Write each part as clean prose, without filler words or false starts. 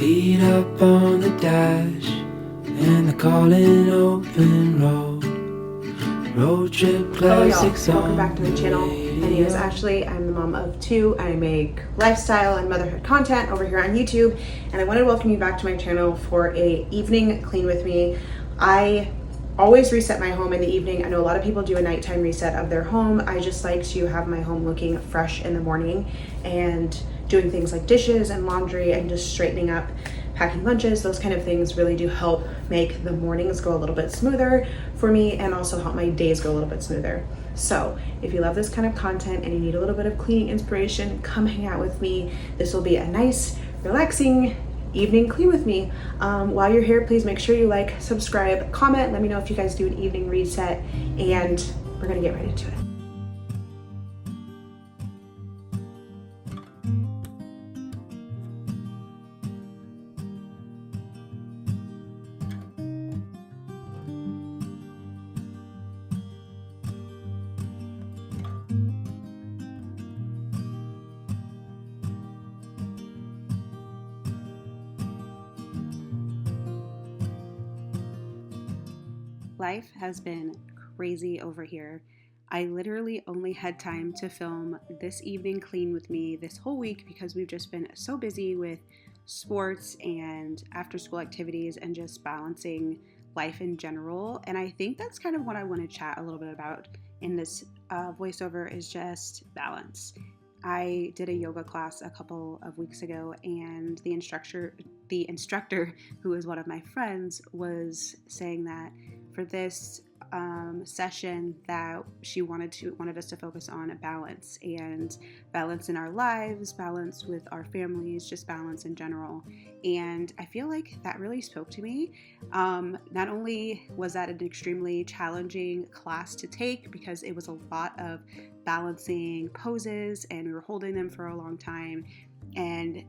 Feet up on the dash and the calling open road trip classics. Hello y'all, welcome back to my channel. My name is Ashley. I'm the mom of two. I make lifestyle and motherhood content over here on YouTube, and I wanted to welcome you back to my channel for a evening clean with me. I always reset my home in the evening. I know a lot of people do a nighttime reset of their home. I just like to have my home looking fresh in the morning and doing things like dishes and laundry and just straightening up, packing lunches. Those kind of things really do help make the mornings go a little bit smoother for me and also help my days go a little bit smoother. So if you love this kind of content and you need a little bit of cleaning inspiration, come hang out with me. This will be a nice, relaxing evening clean with me. While you're here, please make sure you like, subscribe, comment. Let me know if you guys do an evening reset, and we're gonna get right into it. Life has been crazy over here. I literally only had time to film this evening clean with me this whole week because we've just been so busy with sports and after school activities and just balancing life in general. And I think that's kind of what I want to chat a little bit about in this voiceover is just balance. I did a yoga class a couple of weeks ago, and the instructor who is one of my friends was saying that for this session that she wanted us to focus on balance and balance in our lives, balance with our families, just balance in general. And I feel like that really spoke to me. Not only was that an extremely challenging class to take because it was a lot of balancing poses and we were holding them for a long time. And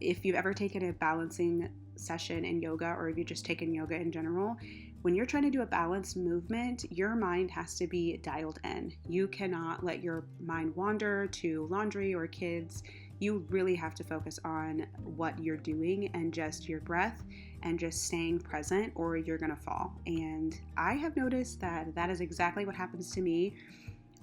if you've ever taken a balancing session in yoga, or if you've just taken yoga in general, when you're trying to do a balanced movement, your mind has to be dialed in. You cannot let your mind wander to laundry or kids. You really have to focus on what you're doing and just your breath and just staying present, or you're gonna fall. And I have noticed that that is exactly what happens to me.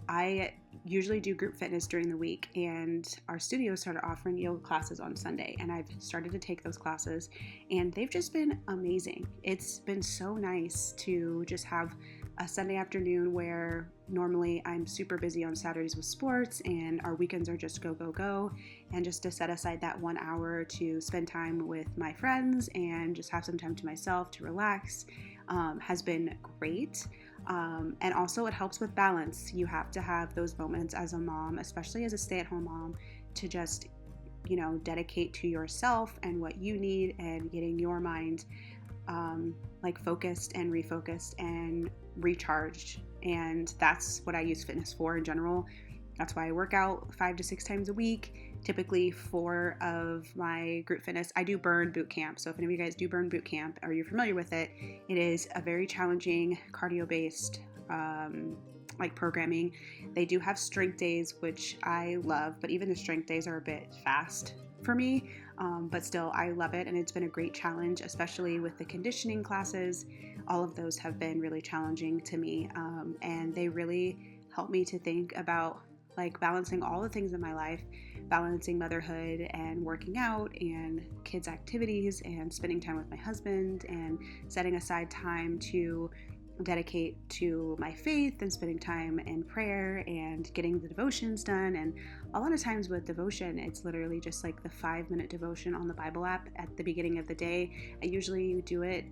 I usually do group fitness during the week, and our studio started offering yoga classes on Sunday, and I've started to take those classes, and they've just been amazing. It's been so nice to just have a Sunday afternoon where normally I'm super busy on Saturdays with sports and our weekends are just go, go, go, and just to set aside that 1 hour to spend time with my friends and just have some time to myself to relax has been great. And also it helps with balance. You have to have those moments as a mom, especially as a stay-at-home mom, to just, dedicate to yourself and what you need and getting your mind focused and refocused and recharged. And that's what I use fitness for in general. That's why I work out 5 to 6 times a week. Typically 4 of my group fitness, I do Burn Boot Camp. So if any of you guys do Burn Boot Camp or you're familiar with it, it is a very challenging cardio-based programming. They do have strength days, which I love, but even the strength days are a bit fast for me. But still, I love it, and it's been a great challenge, especially with the conditioning classes. All of those have been really challenging to me, and they really help me to think about balancing all the things in my life, balancing motherhood and working out and kids' activities and spending time with my husband and setting aside time to dedicate to my faith and spending time in prayer and getting the devotions done. And a lot of times with devotion, it's literally just like the 5-minute devotion on the Bible app at the beginning of the day. I usually do it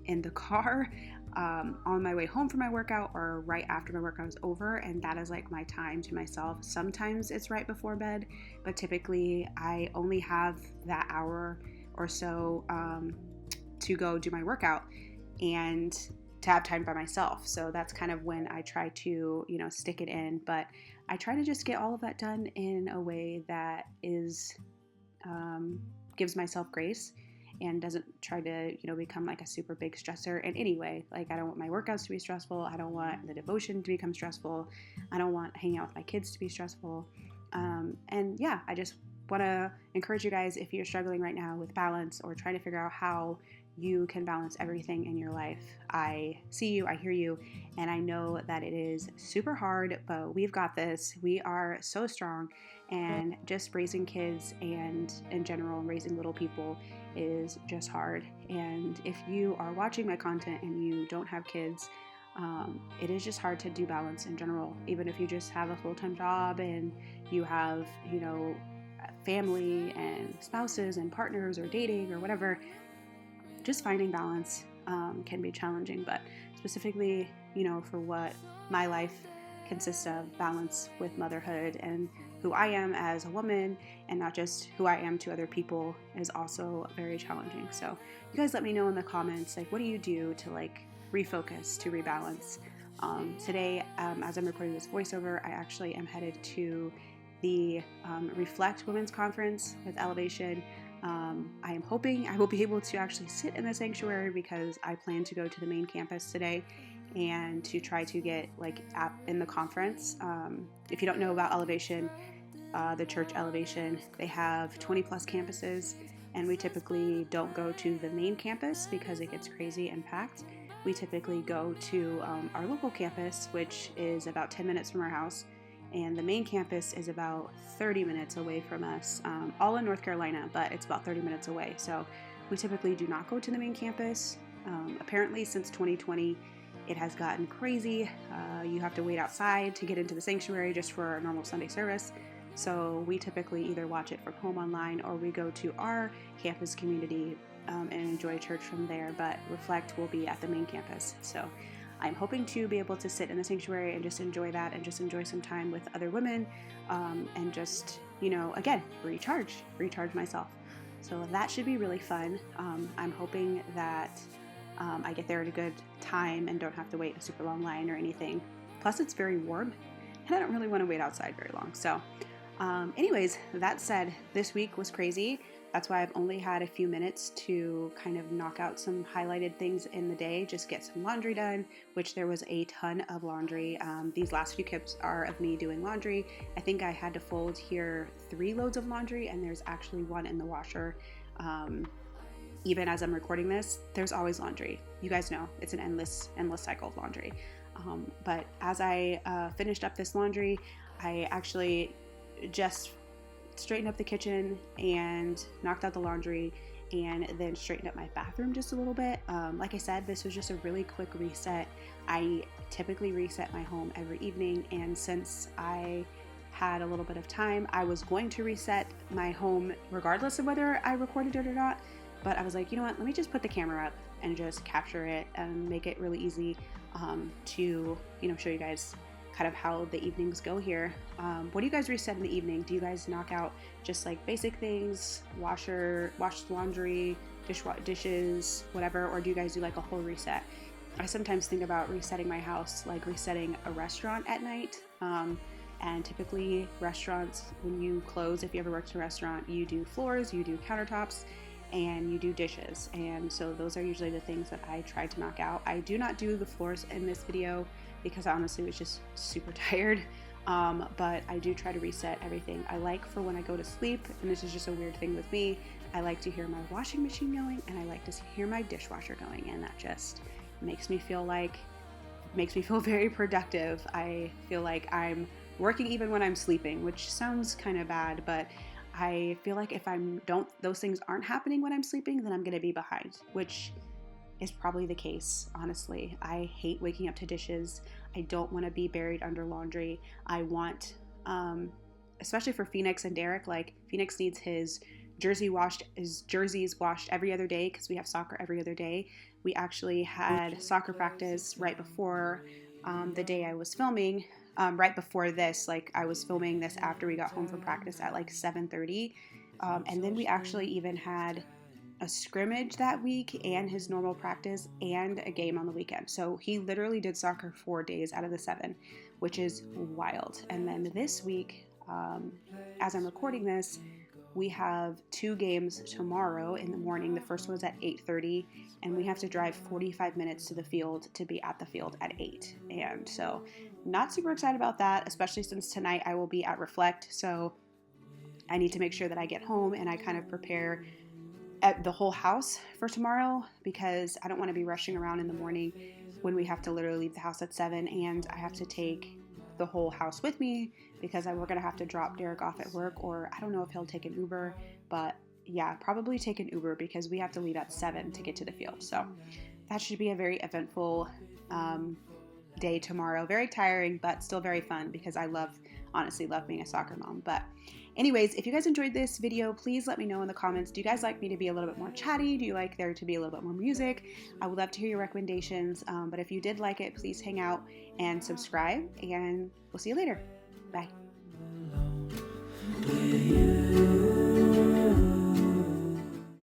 in the car on my way home from my workout or right after my workout is over, and that is like my time to myself. Sometimes it's right before bed, but typically I only have that hour or so to go do my workout and to have time by myself. So that's kind of when I try to, stick it in, but I try to just get all of that done in a way that is gives myself grace and doesn't try to, become like a super big stressor in any way. Like, I don't want my workouts to be stressful. I don't want the devotion to become stressful. I don't want hanging out with my kids to be stressful. And yeah, I just want to encourage you guys, if you're struggling right now with balance or trying to figure out how you can balance everything in your life, I see you, I hear you, and I know that it is super hard, but we've got this. We are so strong, and just raising kids and in general raising little people is just hard. And if you are watching my content and you don't have kids, it is just hard to do balance in general. Even if you just have a full-time job and you have, family and spouses and partners or dating or whatever, just finding balance can be challenging. But specifically, for what my life consists of, balance with motherhood and who I am as a woman, and not just who I am to other people, is also very challenging. So you guys let me know in the comments, what do you do to refocus, to rebalance? Today, as I'm recording this voiceover, I actually am headed to the Reflect Women's Conference with Elevation. I am hoping I will be able to actually sit in the sanctuary, because I plan to go to the main campus today and to try to get in the conference. If you don't know about Elevation, the church Elevation, they have 20 plus campuses, and we typically don't go to the main campus because it gets crazy and packed. We typically go to our local campus, which is about 10 minutes from our house, and the main campus is about 30 minutes away from us, all in North Carolina, but it's about 30 minutes away. So we typically do not go to the main campus. Apparently, since 2020, it has gotten crazy. You have to wait outside to get into the sanctuary just for a normal Sunday service. So we typically either watch it from home online, or we go to our campus community and enjoy church from there. But Reflect will be at the main campus. So I'm hoping to be able to sit in the sanctuary and just enjoy that, and just enjoy some time with other women, and just, again, recharge myself. So that should be really fun. I'm hoping that I get there at a good time and don't have to wait a super long line or anything. Plus, it's very warm, and I don't really want to wait outside very long. So anyways, that said, this week was crazy. That's why I've only had a few minutes to kind of knock out some highlighted things in the day, just get some laundry done, which there was a ton of laundry. These last few clips are of me doing laundry. I think I had to fold here 3 loads of laundry, and there's actually one in the washer. Even as I'm recording this, there's always laundry. You guys know it's an endless cycle of laundry. But as I finished up this laundry, I actually just straightened up the kitchen and knocked out the laundry, and then straightened up my bathroom just a little bit. Like I said, this was just a really quick reset. I typically reset my home every evening, and since I had a little bit of time, I was going to reset my home regardless of whether I recorded it or not. But I was like, you know what, let me just put the camera up and just capture it and make it really easy to show you guys kind of how the evenings go here. What do you guys reset in the evening? Do you guys knock out just basic things, wash laundry, dishes, whatever, or do you guys do a whole reset? I sometimes think about resetting my house, resetting a restaurant at night. And typically restaurants, when you close, if you ever worked in a restaurant, you do floors, you do countertops, and you do dishes. And so those are usually the things that I try to knock out. I do not do the floors in this video because I honestly was just super tired. But I do try to reset everything. I like for when I go to sleep, and this is just a weird thing with me, I like to hear my washing machine going, and I like to hear my dishwasher going, and that just makes me feel very productive. I feel like I'm working even when I'm sleeping, which sounds kind of bad, but I feel like if those things aren't happening when I'm sleeping, then I'm going to be behind, which is probably the case, honestly. I hate waking up to dishes. I don't want to be buried under laundry. I want, especially for Phoenix and Derek, Phoenix needs his jerseys washed every other day because we have soccer every other day. We actually had soccer practice right before the day I was filming. Right before this, I was filming this after we got home from practice at 7:30, and then we actually even had a scrimmage that week and his normal practice and a game on the weekend. So he literally did soccer 4 days out of the 7, which is wild. And then this week, as I'm recording this, we have 2 games tomorrow in the morning. The first one's at 8:30, and we have to drive 45 minutes to the field to be at the field at 8. And so not super excited about that, especially since tonight I will be at Reflect. So I need to make sure that I get home and I kind of prepare at the whole house for tomorrow, because I don't want to be rushing around in the morning when we have to literally leave the house at 7 and I have to take the whole house with me, because we're going to have to drop Derek off at work, or I don't know if he'll take an Uber, but yeah, probably take an Uber because we have to leave at 7 to get to the field. So that should be a very eventful day tomorrow. Very tiring, but still very fun, because I honestly love being a soccer mom. But anyways, if you guys enjoyed this video, please let me know in the comments. Do you guys like me to be a little bit more chatty? Do you like there to be a little bit more music? I would love to hear your recommendations. But if you did like it, please hang out and subscribe, and we'll see you later. Bye.